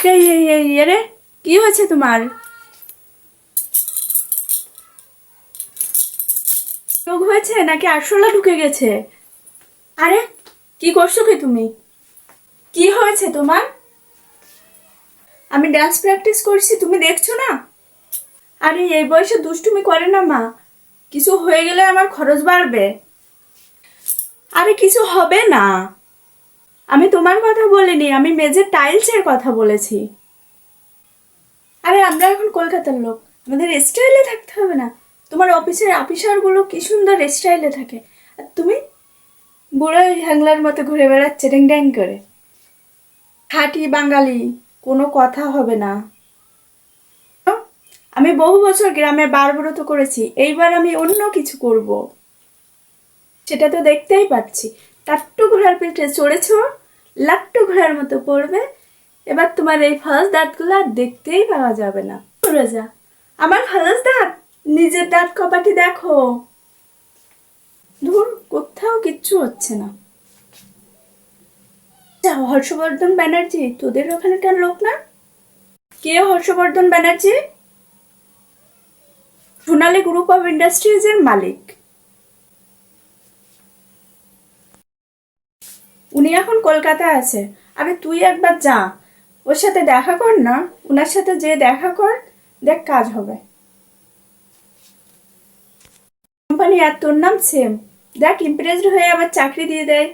রে, কি হয়েছে তোমার? রোগ হয়েছে নাকি আরশোলা ঢুকে গেছে? আরে, কি করছো কি তুমি? কি হয়েছে তোমার? আমি ডান্স প্র্যাকটিস করছি, তুমি দেখছো না? আরে, এই বয়সে দুষ্টুমি করে না মা। কিছু হয়ে গেলে আমার খরচ বাড়বে। আরে, কিছু হবে না। আমি তোমার কথা বলিনি, আমি মেঝের টাইলসের কথা বলেছি। আরে, আমরা এখন কলকাতার লোক, আমাদের স্টাইলে থাকতে হবে না? তোমার অফিসের অফিসারগুলো কি সুন্দর স্টাইলে থাকে, আর তুমি বুড়ো হ্যাংলার মতো ঘুরে বেড়াচ্ছে ড্যাং ড্যাং করে। খাঁটি বাঙালি, কোনো কথা হবে না। আমি বহু বছর গ্রামে বারব্রত করেছি, এইবার আমি অন্য কিছু করব। সেটা তো দেখতেই পাচ্ছি। টাট্টু ঘোড়ার পিঠে চড়েছ, লাট্টু ঘোড়ার মতো পড়বে। এবার তোমার এই ফালস দাঁতগুলো আর দেখতেই পাওয়া যাবে না। পড়ে যা। আমার ফালস দাঁত? নিজের দাঁত কপাটি দেখো। ধুর, কোথাও কিচ্ছু হচ্ছে না। আচ্ছা, হর্ষবর্ধন ব্যানার্জি তোদের ওখানকার লোক না? কে হর্ষবর্ধন ব্যানার্জি? সোনালী গ্রুপ অফ ইন্ডাস্ট্রিজ এর মালিক। উনি এখন কলকাতায় আছে। আরে, তুই একবার যা, ওর সাথে দেখা কর না। ওনার সাথে যে দেখা কর, দেখ কাজ হবে। কোম্পানি আর তোর নাম সেম। দেখ, ইমপ্রেসড হয়ে আবার চাকরি দিয়ে দেয়।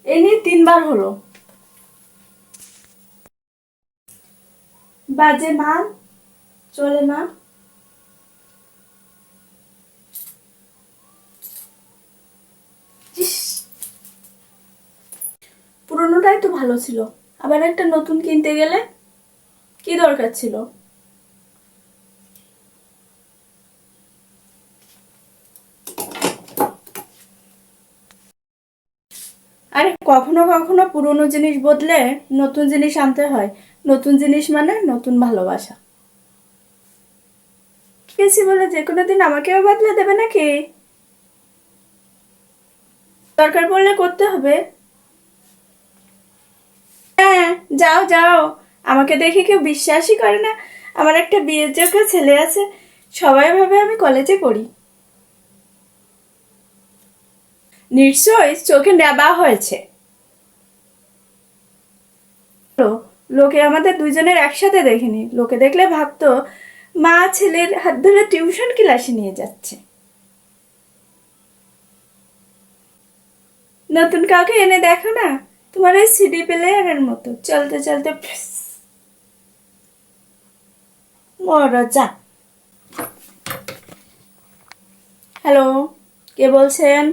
এই নিয়ে 3বার হলো। বাজে মাল, চলে না। ইস, পুরোনোটাই তো ভালো ছিল, আবার একটা নতুন কিনতে গেলে কি দরকার ছিল? আরে, কখনো কখনো পুরোনো জিনিস বদলে নতুন জিনিস আনতে হয়। নতুন জিনিস মানে নতুন ভালোবাসা। গেছি বলে যে কোনো দিন আমাকেও বদলে দেবে নাকি? দরকার পড়লে করতে হবে। হ্যাঁ, যাও যাও। আমাকে দেখে কেউ বিশ্বাসই করে না। আমার একটা বিয়ের যোগ্য ছেলে আছে, সবাই ভাবে আমি কলেজে পড়ি। নিশ্চয়ই চোখে নেবা হয়েছে। লোকে আমাদের দুইজনের একসাথে দেখেনি, লোকে দেখলে ভাবতো মা ছেলের হাত ধরে টিউশন ক্লাসে নিয়ে যাচ্ছে। নতুন কাউকে এনে দেখো না, তোমার ওই সিডি প্লেয়ারের মতো চলতে চলতে মরা যা। হ্যালো, কে বলছেন?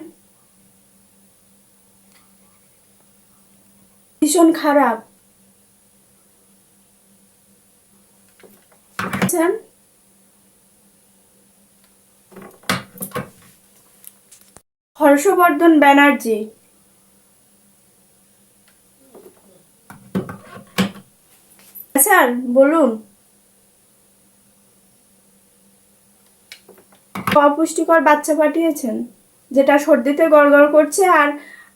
ভীষণ খারাপ। আচ্ছা, হর্ষবর্ধন ব্যানার্জি। স্যার, বলুন। অপুষ্টিকর বাচ্চা পাঠিয়েছেন, যেটা সর্দিতে গড়গড় করছে আর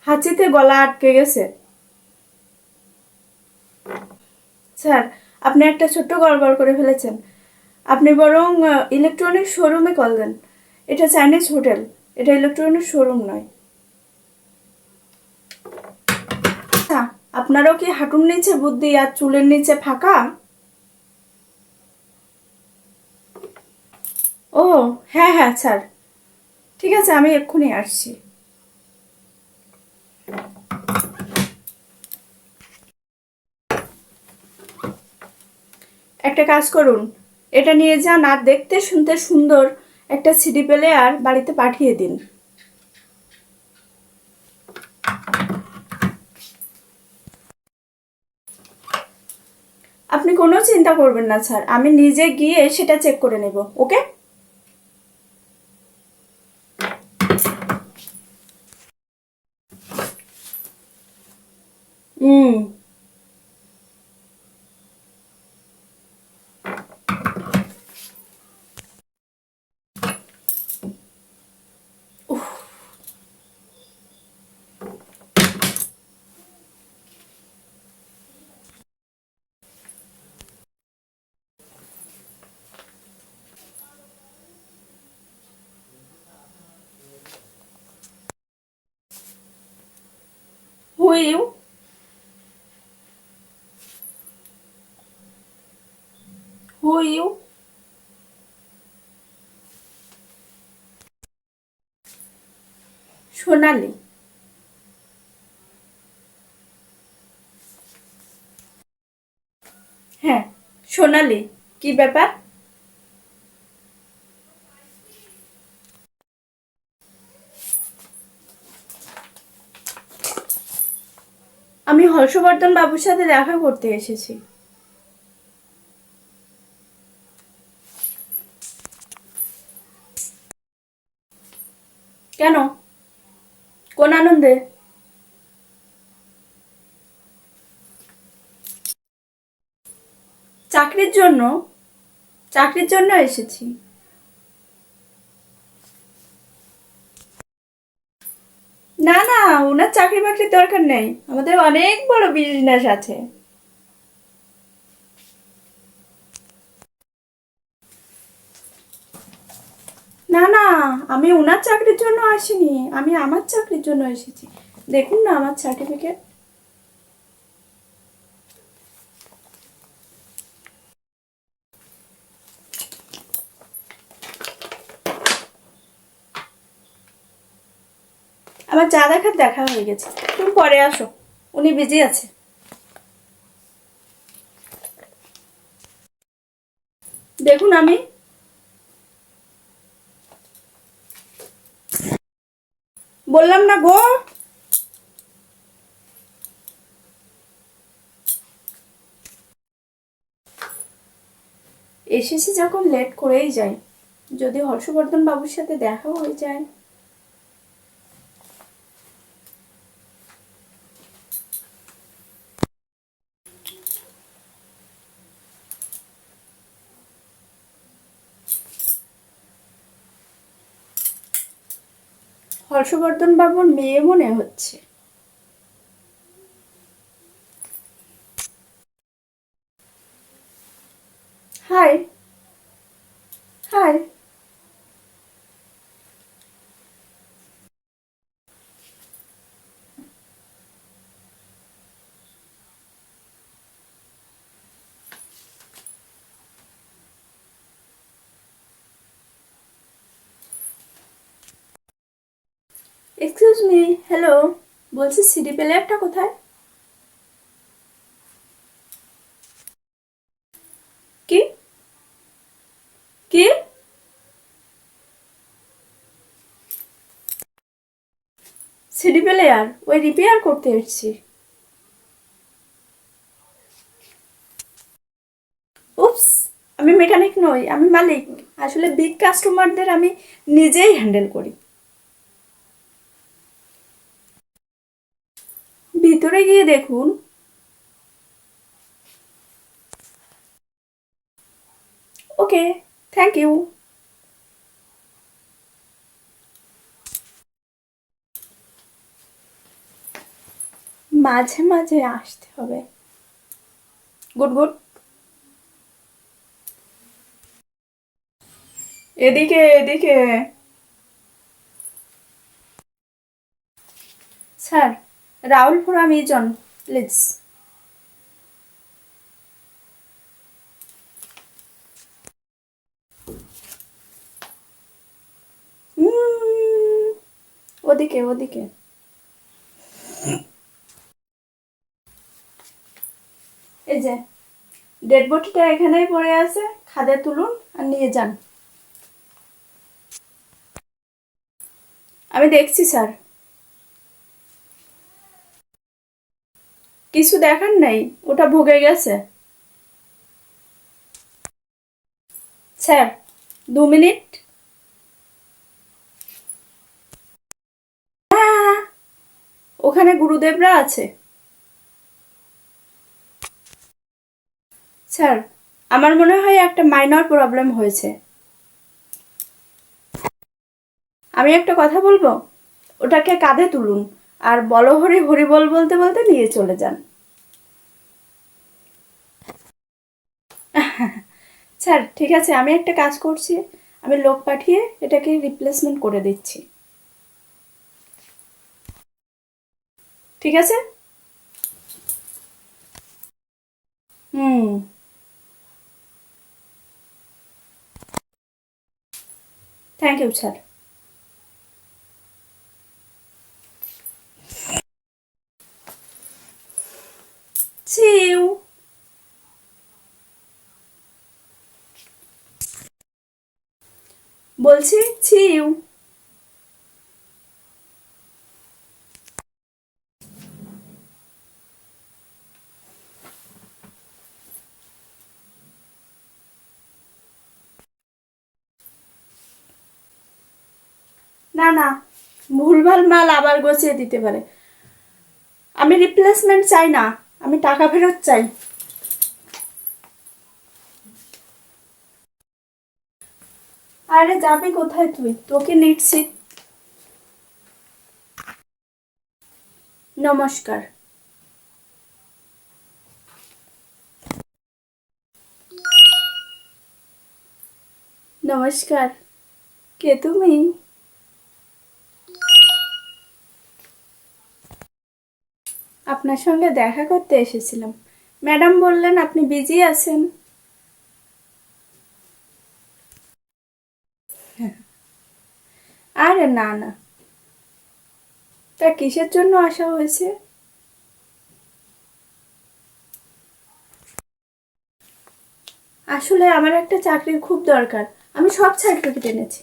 হাঁচিতে গলা আটকে গেছে। স্যার, আপনি একটা ছোট্ট গড়গড় করে ফেলেছেন। আপনি বরং ইলেকট্রনিক শোরুমে কল দেন। এটা চাইনিজ হোটেল, এটা ইলেকট্রনিক শোরুম নয়। আচ্ছা, আপনারও কি হাঁটুর নিচে বুদ্ধি আর চুলের নিচে ফাঁকা? ও, হ্যাঁ হ্যাঁ স্যার, ঠিক আছে, আমি এক্ষুনি আসছি। একটা কাজ করুন, এটা নিয়ে যান আর দেখতে শুনতে সুন্দর একটা সিডি প্লেয়ার বাড়িতে পাঠিয়ে দিন। আপনি কোনো চিন্তা করবেন না স্যার, আমি নিজে গিয়ে সেটা চেক করে নেব। Okay? Hmm. Who you? Who you? Sonali. হ্যাঁ, সোনালি। কি ব্যাপার? আমি হর্ষবর্ধন বাবুর সাথে দেখা করতে এসেছি। কেন? কোন আনন্দে? চাকরির জন্য? চাকরির জন্য এসেছি। না না, ওনার চাকরি বাকরির দরকার নেই, আমাদের অনেক বড় বিজনেস আছে। না না, আমি ওনার চাকরির জন্য আসিনি, আমি আমার চাকরির জন্য এসেছি। দেখুন না আমার সার্টিফিকেট। আমার যা দেখার দেখা হয়ে গেছে, তুমি পরে আসো, উনি বিজি আছে। দেখুন আমি বললাম না গো। এসেছি যখন লেট করেই যাই, যদি হর্ষবর্ধন বাবুর সাথে দেখা হয়ে যায়। হর্ষবর্ধন বাবুর মেয়ে মনে হচ্ছে। Hi. Hi. Excuse me, hello. বলছি সিডি প্লেয়ারটা কোথায়? কি? কি? সিডি প্লেয়ার ওই রিপেয়ার করতে এসেছি। উপস, আমি মেকানিক নই, আমি মালিক। আসলে বিগ কাস্টমারদের আমি নিজেই হ্যান্ডেল করি। ভিতরে গিয়ে দেখুন। ওকে, থ্যাংক ইউ। মাঝে মাঝে আসতে হবে। Good good. এদিকে এদিকে। স্যার, রাহুল ফ্রম ইজন, প্লিজ। ওদিকে ওদিকে। এই যে ডেড বডিটা এখানেই পড়ে আছে, খাদে তুলুন আর নিয়ে যান। আমি দেখছি স্যার। কিছু দেখার নেই, ওটা ভুগে গেছে। Sir, 2 minute. হ্যাঁ, ওখানে গুরুদেবরা আছে। স্যার, আমার মনে হয় একটা মাইনর প্রবলেম হয়েছে। আমি একটা কথা বলবো, ওটাকে কাঁধে তুলুন আর বলো হরি হরি বল বলতে বলতে নিয়ে চলে যান। স্যার ঠিক আছে, আমি একটা কাজ করছি, আমি লোক পাঠিয়ে এটাকে রিপ্লেসমেন্ট করে দিচ্ছি। ঠিক আছে? হুম। Thank you sir. চিউ। বলছি চিউ। না না, ভুলভাল মাল আবার গছিয়ে দিতে পারে। আমি রিপ্লেসমেন্ট চাই না, আমি টাকা ফেরত চাই। আরে যাবি কোথায় তুই? তোকে নিচ্ছি। নমস্কার। নমস্কার। কে তুমি? আপনার সঙ্গে দেখা করতে এসেছিলাম। ম্যাডাম বললেন আপনি বিজি আছেন। আরে না না, তা কিসের জন্য আসা হয়েছে? আসলে আমার একটা চাকরির খুব দরকার। আমি সব সার্টিফিকেট এনেছি।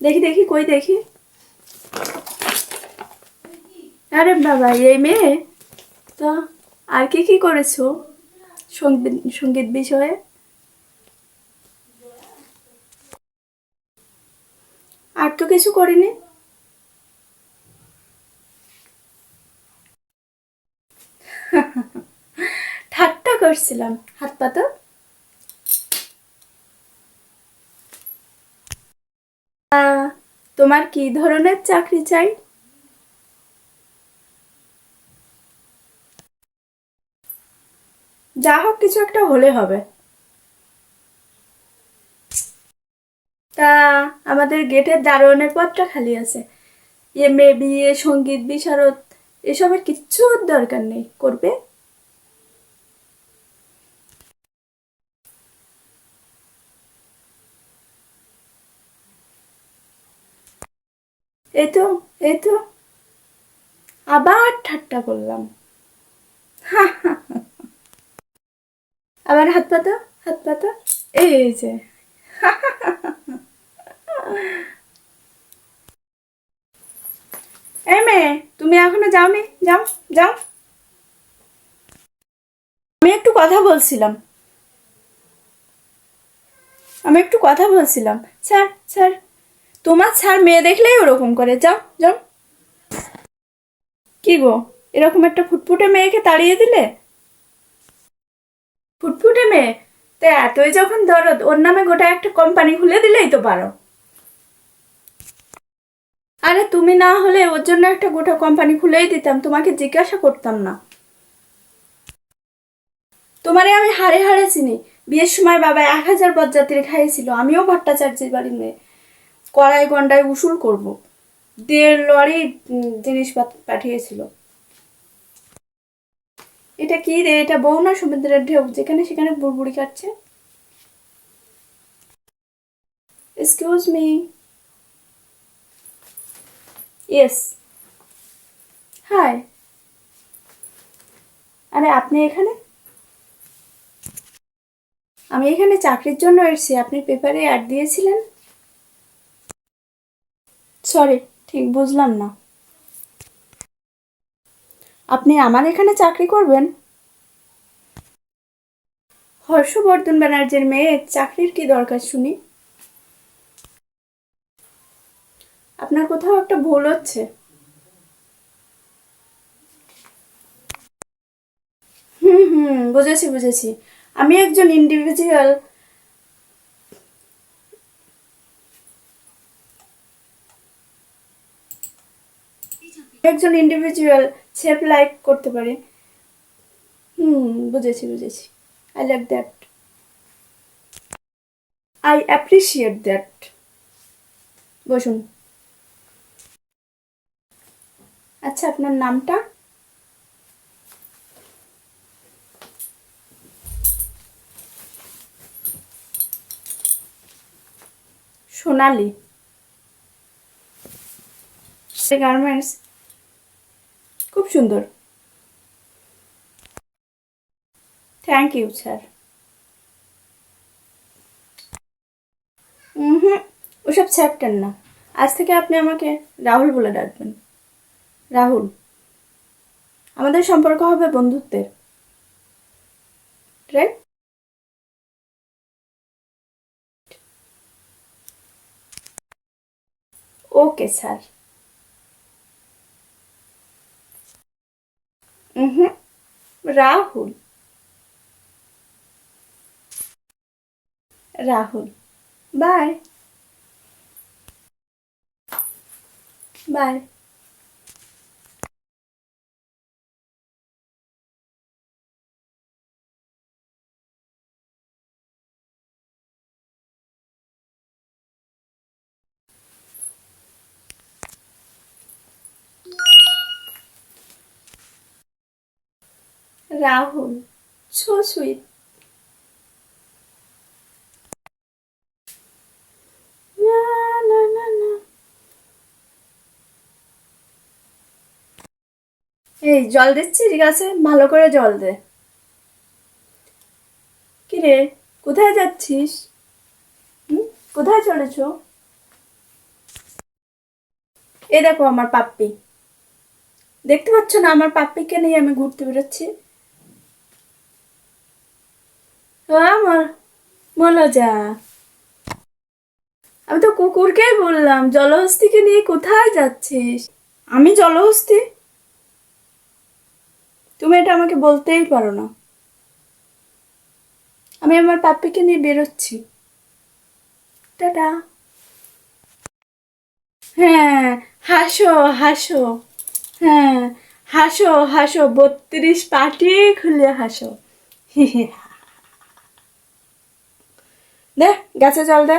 দেখি দেখি, কই দেখি। আরে বাবা, এই মেয়ে তো। আর কি কি করেছো সঙ্গীত সঙ্গীত বিষয়ে? আর তো কিছু করিনি। ঠাট্টা করছিলাম। হাত পাতো। তোমার কি ধরনের চাকরি চাই? যা হোক, কিছু একটা হলে হবে। তা আমাদের গেটের দারোয়ানের পদটা খালি আছে। এমএ বিএ সঙ্গীত বিশারদ এসবের কিচ্ছু দরকার নেই, করবে? এই তো, এই তো, আবার ঠাট্টা করলাম। আবার হাত পাতো, হাত পাতো। এই যে। এই মেয়ে, তুমি এখনো যাওনি? যাও, যাও। আমি একটু কথা বলছিলাম। আমি একটু কথা বলছিলাম। Sir, sir. তোমার স্যার মেয়ে দেখলেই ওরকম করে। যাও, যাও। কি গো, এরকম একটা ফুটফুটে মেয়েকে তাড়িয়ে দিলে? ফুটফুটে মেয়ে? তা এতই যখন দরদ, ওর নামে গোটা একটা কোম্পানি খুলে দিলেই তো পারো। আরে তুমি না হলে ওর জন্য একটা গোটা কোম্পানি খুলেই দিতাম, তোমাকে জিজ্ঞাসা করতাম না। তোমারে আমি হাড়ে হাড়ে চিনি। বিয়ের সময় বাবা 1,000 বরযাত্রী খাইয়েছিল, আমিও ভট্টাচার্যের বাড়ির মেয়ে। কড়াই গন্ডায় উসুল করব। 1.5 লরি জিনিস পাঠিয়েছিল। এটা কি রে? এটা বউ না সমুদ্রের ঢেউ, যেখানে সেখানে বুড়বুড়ি কাটছে। Excuse me. ইয়েস। হাই। আরে আপনি এখানে? আমি এখানে চাকরির জন্য এসেছি, আপনি পেপারে অ্যাড দিয়েছিলেন। সরি, ঠিক বুঝলাম না। আপনি আমার এখানে চাকরি করবেন? হর্ষবর্ধন ব্যানার্জির মেয়ে, চাকরির কি দরকার শুনি? আপনার কোথাও একটা ভুল হচ্ছে। হুম হুম, বুঝেছি বুঝেছি। আমি একজন ইন্ডিভিজুয়াল। একজন ইন্ডিভিজুয়াল সেলফ লাইক করতে পারে। হুম, বুঝেছি বুঝেছি। I like that. I appreciate that. বসুন। আচ্ছা, আপনার নামটা? সোনালি গার্মেন্টস, খুব সুন্দর। Thank you sir. হুম, ওসব চ্যাপ্টার না। আজ থেকে আপনি আমাকে রাহুল বলে ডাকবেন। রাহুল। আমাদের সম্পর্ক হবে বন্ধুত্বের, right? Okay sir. Hmm, Rahul. Rahul. Bye. Bye. Rahul, so sweet. না, না, না, না। এই জল দিচ্ছি, ঠিক আছে, ভালো করে জল দে। কি রে, কোথায় যাচ্ছিস? হুম, কোথায় চলেছ? এ দেখো আমার পাপ্পি, দেখতে পাচ্ছ না আমার পাপ্পিকে নিয়ে আমি ঘুরতে বেরোচ্ছি? ও আমার মলজা। আমি তো কুকুরকেই বললাম, জলহস্তিকে নিয়ে কোথায় যাচ্ছিস? আমি জলহস্তি? তুমি এটা আমাকে বলতেই পারো না। আমি আমার পাপ্পিকে নিয়ে বেরোচ্ছি। টাটা। হ্যাঁ, হাসো, হাসো। হ্যাঁ, হাসো, হাসো, 32 পাটি খুলে হাসো। হি হি। দে, গাছে জল দে।